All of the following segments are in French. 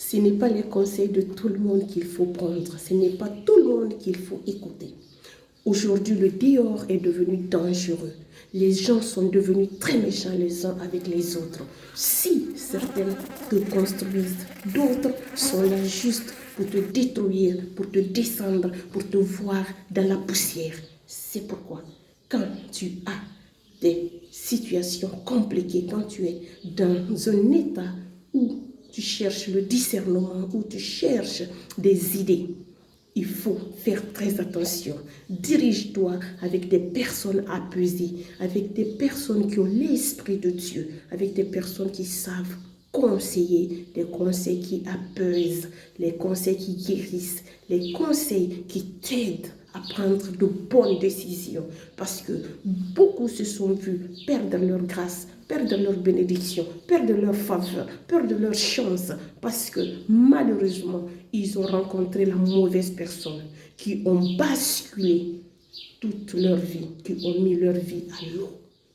Ce n'est pas les conseils de tout le monde qu'il faut prendre. Ce n'est pas tout le monde qu'il faut écouter. Aujourd'hui, le dehors est devenu dangereux. Les gens sont devenus très méchants les uns avec les autres. Si certains te construisent, d'autres sont là juste pour te détruire, pour te descendre, pour te voir dans la poussière. C'est pourquoi, quand tu as des situations compliquées, quand tu es dans un état où tu cherches le discernement, où tu cherches des idées, il faut faire très attention. Dirige-toi avec des personnes apaisées, avec des personnes qui ont l'esprit de Dieu, avec des personnes qui savent conseiller, des conseils qui apaisent, les conseils qui guérissent, les conseils qui t'aident à prendre de bonnes décisions. Parce que beaucoup se sont vus perdre leur grâce, perdre leur bénédiction, perdre leur faveur, perdre leur chance, parce que malheureusement, ils ont rencontré la mauvaise personne, qui ont basculé toute leur vie, qui ont mis leur vie à l'eau.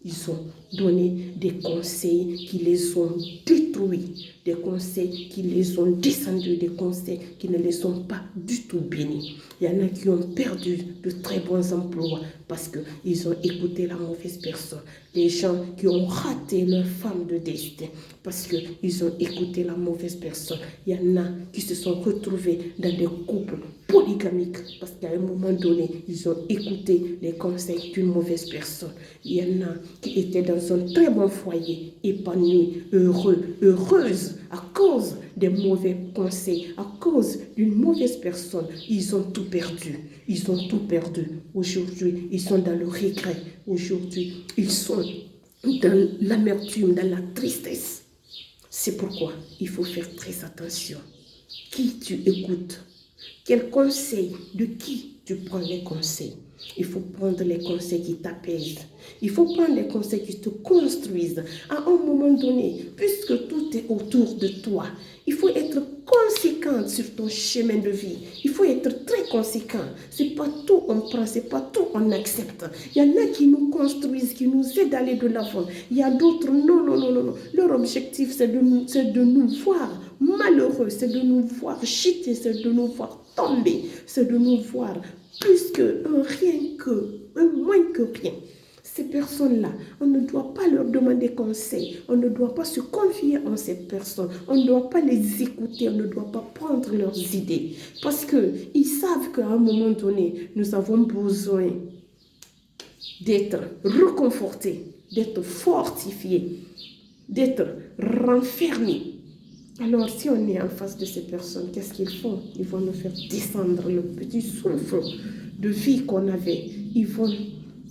Ils ont donné des conseils qui les ont détruits, des conseils qui les ont descendus, des conseils qui ne les ont pas du tout bénis. Il y en a qui ont perdu de très bons emplois parce qu'ils ont écouté la mauvaise personne. Les gens qui ont raté leur femme de destin parce qu'ils ont écouté la mauvaise personne. Il y en a qui se sont retrouvés dans des couples polygamiques parce qu'à un moment donné, ils ont écouté les conseils d'une mauvaise personne. Il y en a qui étaient dans un très bon foyer, épanoui, heureux, heureuse, à cause des mauvais conseils, à cause d'une mauvaise personne. Ils ont tout perdu. Ils ont tout perdu. Aujourd'hui, ils sont dans le regret. Aujourd'hui, ils sont dans l'amertume, dans la tristesse. C'est pourquoi il faut faire très attention. Qui tu écoutes? Quel conseil? De qui tu prends les conseils? Il faut prendre les conseils qui t'apaisent. Il faut prendre les conseils qui te construisent. À un moment donné, puisque tout est autour de toi, il faut être conséquent sur ton chemin de vie. Il faut être très conséquent. C'est pas tout on prend, c'est pas tout on accepte. Il y en a qui nous construisent, qui nous aident à aller de l'avant. Il y a d'autres, non. Leur objectif, c'est de nous voir malheureux, c'est de nous voir chuter, c'est de nous voir tomber, c'est de nous voir plus que moins que rien. Ces personnes-là, on ne doit pas leur demander conseil, on ne doit pas se confier en ces personnes, on ne doit pas les écouter, on ne doit pas prendre leurs idées. Parce qu'ils savent qu'à un moment donné, nous avons besoin d'être reconfortés, d'être fortifiés, d'être renfermés. Alors, si on est en face de ces personnes, qu'est-ce qu'ils font? Ils vont nous faire descendre le petit souffle de vie qu'on avait. Ils vont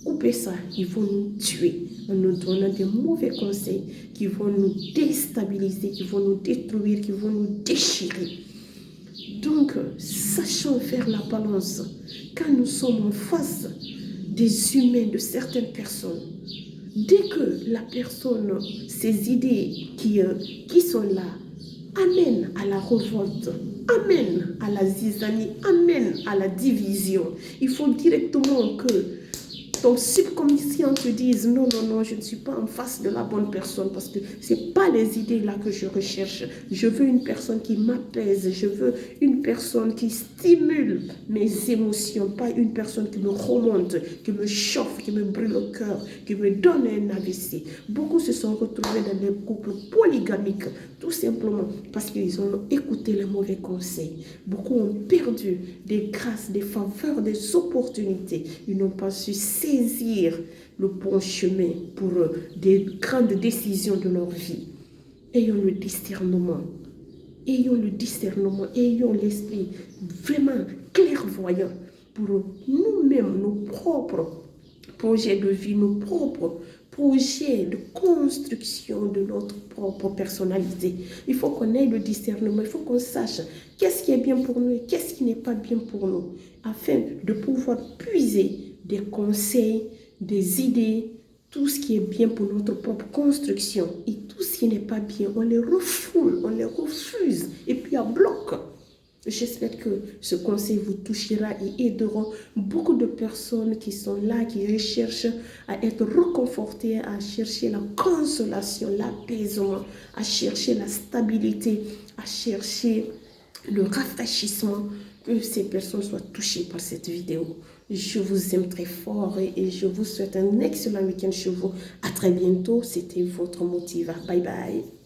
couper ça, ils vont nous tuer en nous donnant des mauvais conseils qui vont nous déstabiliser, qui vont nous détruire, qui vont nous déchirer. Donc, sachons faire la balance. Quand nous sommes en face des humains, de certaines personnes, dès que la personne, ses idées qui sont là, amène à la révolte, amène à la zizanie, amène à la division. Il faut directement que ton subconscient te dise non, je ne suis pas en face de la bonne personne parce que ce n'est pas les idées là que je recherche. Je veux une personne qui m'apaise, je veux une personne qui stimule mes émotions, pas une personne qui me remonte, qui me chauffe, qui me brûle le cœur, qui me donne un AVC. Beaucoup se sont retrouvés dans des couples polygamiques, tout simplement parce qu'ils ont écouté les mauvais conseils. Beaucoup ont perdu des grâces, des faveurs, des opportunités. Ils n'ont pas su saisir le bon chemin pour des grandes décisions de leur vie. Ayons le discernement. Ayons l'esprit vraiment clairvoyant pour nous-mêmes, nos propres projets de vie, nos propres projets de construction de notre propre personnalité. Il faut qu'on ait le discernement, il faut qu'on sache qu'est-ce qui est bien pour nous et qu'est-ce qui n'est pas bien pour nous, afin de pouvoir puiser des conseils, des idées, tout ce qui est bien pour notre propre construction et tout ce qui n'est pas bien, on les refoule, on les refuse et puis on bloque. J'espère que ce conseil vous touchera et aidera beaucoup de personnes qui sont là, qui recherchent à être reconfortées, à chercher la consolation, l'apaisement, à chercher la stabilité, à chercher le rafraîchissement, que ces personnes soient touchées par cette vidéo. Je vous aime très fort et je vous souhaite un excellent week-end chez vous. À très bientôt. C'était votre Motiva. Bye bye.